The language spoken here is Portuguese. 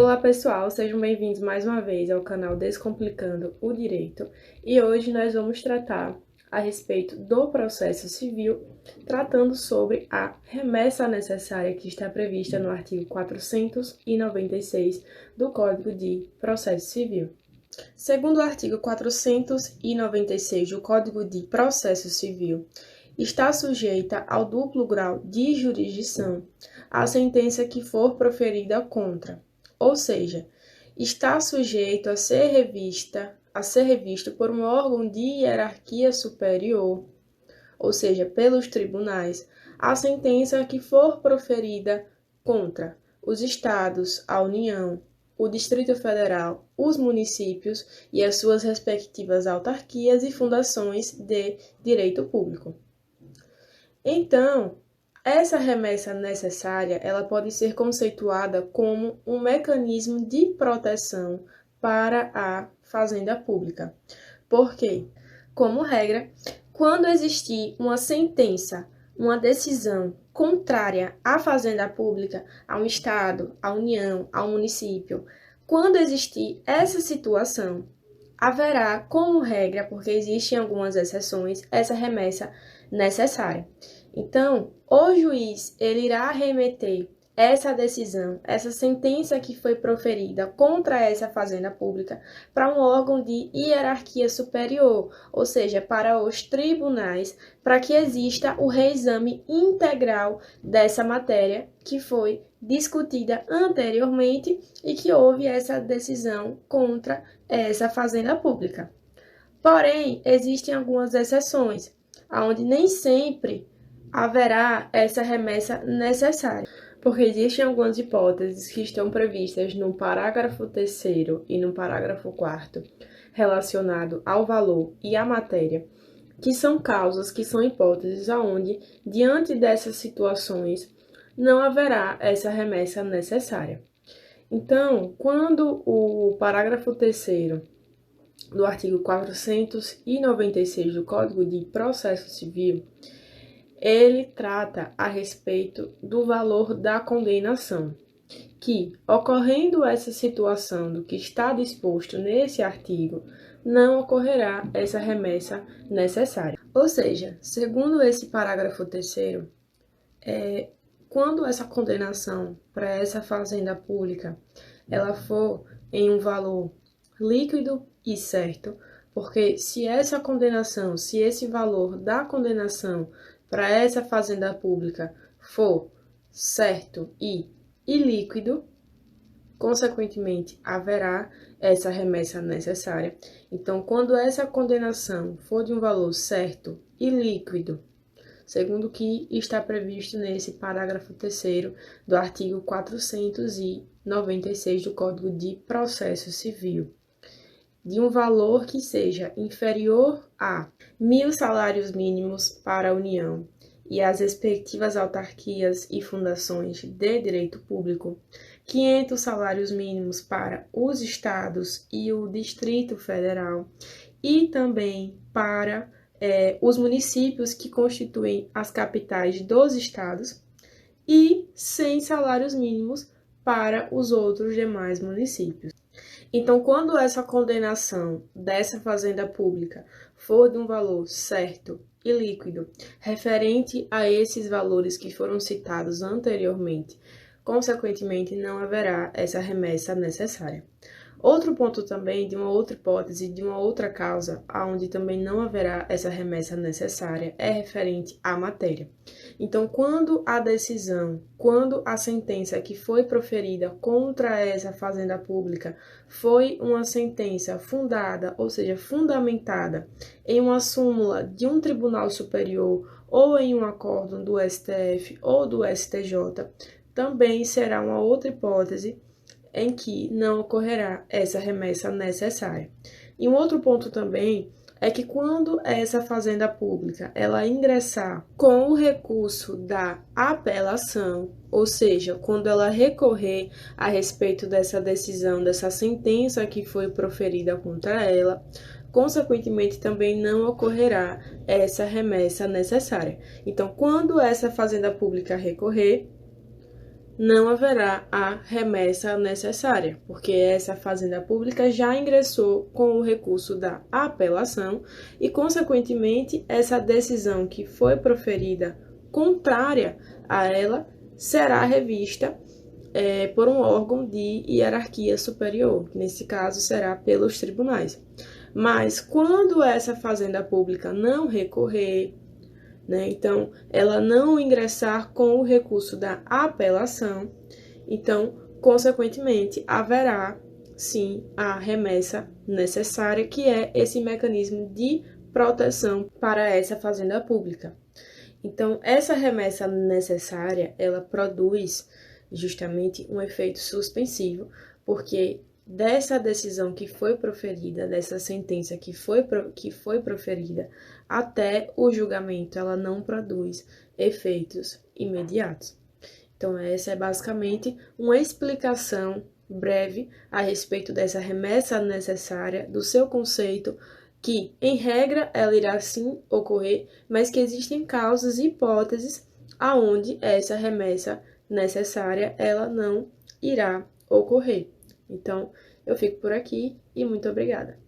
Olá pessoal, sejam bem-vindos mais uma vez ao canal Descomplicando o Direito e hoje nós vamos tratar a respeito do processo civil, tratando sobre a remessa necessária que está prevista no artigo 496 do Código de Processo Civil. Segundo o artigo 496 do Código de Processo Civil, está sujeita ao duplo grau de jurisdição a sentença que for proferida contra, ou seja, está sujeito a ser revisto por um órgão de hierarquia superior, ou seja, pelos tribunais, a sentença que for proferida contra os estados, a União, o Distrito Federal, os municípios e as suas respectivas autarquias e fundações de direito público. Então, essa remessa necessária, ela pode ser conceituada como um mecanismo de proteção para a fazenda pública. Por quê? Como regra, quando existir uma sentença, uma decisão contrária à fazenda pública, a um estado, à União, ao município, quando existir essa situação, haverá como regra, porque existem algumas exceções, essa remessa necessária. Então, o juiz ele irá remeter essa decisão, essa sentença que foi proferida contra essa fazenda pública para um órgão de hierarquia superior, ou seja, para os tribunais, para que exista o reexame integral dessa matéria que foi discutida anteriormente e que houve essa decisão contra essa fazenda pública. Porém, existem algumas exceções, onde nem sempre haverá essa remessa necessária, porque existem algumas hipóteses que estão previstas no parágrafo 3º e no parágrafo 4º, relacionado ao valor e à matéria, que são causas, que são hipóteses onde, diante dessas situações, não haverá essa remessa necessária. Então, quando o parágrafo 3º do artigo 496 do Código de Processo Civil, ele trata a respeito do valor da condenação, que, ocorrendo essa situação do que está disposto nesse artigo, não ocorrerá essa remessa necessária. Ou seja, segundo esse parágrafo 3º, quando essa condenação para essa fazenda pública ela for em um valor líquido e certo, porque se essa condenação, se esse valor da condenação para essa fazenda pública for certo e ilíquido, consequentemente haverá essa remessa necessária. Então, quando essa condenação for de um valor certo e líquido, segundo o que está previsto nesse parágrafo 3º do artigo 496 do Código de Processo Civil, de um valor que seja inferior a 1.000 salários mínimos para a União e as respectivas autarquias e fundações de direito público, 500 salários mínimos para os estados e o Distrito Federal e também para os municípios que constituem as capitais dos estados e 100 salários mínimos para os outros demais municípios. Então, quando essa condenação dessa fazenda pública for de um valor certo e líquido, referente a esses valores que foram citados anteriormente, consequentemente não haverá essa remessa necessária. Outro ponto também de uma outra hipótese, de uma outra causa, onde também não haverá essa remessa necessária, é referente à matéria. Então, quando a decisão, quando a sentença que foi proferida contra essa fazenda pública foi uma sentença fundada, ou seja, fundamentada em uma súmula de um tribunal superior ou em um acórdão do STF ou do STJ, também será uma outra hipótese em que não ocorrerá essa remessa necessária. E um outro ponto também é que quando essa fazenda pública ela ingressar com o recurso da apelação, ou seja, quando ela recorrer a respeito dessa decisão, dessa sentença que foi proferida contra ela, consequentemente também não ocorrerá essa remessa necessária. Então, quando essa fazenda pública recorrer, não haverá a remessa necessária, porque essa fazenda pública já ingressou com o recurso da apelação e, consequentemente, essa decisão que foi proferida contrária a ela será revista por um órgão de hierarquia superior, que nesse caso será pelos tribunais. Mas quando essa fazenda pública não recorrer, né, então ela não ingressar com o recurso da apelação, então, consequentemente, haverá sim a remessa necessária, que é esse mecanismo de proteção para essa fazenda pública. Então, essa remessa necessária, ela produz justamente um efeito suspensivo, porque dessa decisão que foi proferida, dessa sentença que foi proferida, até o julgamento, ela não produz efeitos imediatos. Então, essa é basicamente uma explicação breve a respeito dessa remessa necessária, do seu conceito, que, em regra, ela irá sim ocorrer, mas que existem causas e hipóteses aonde essa remessa necessária ela não irá ocorrer. Então, eu fico por aqui e muito obrigada.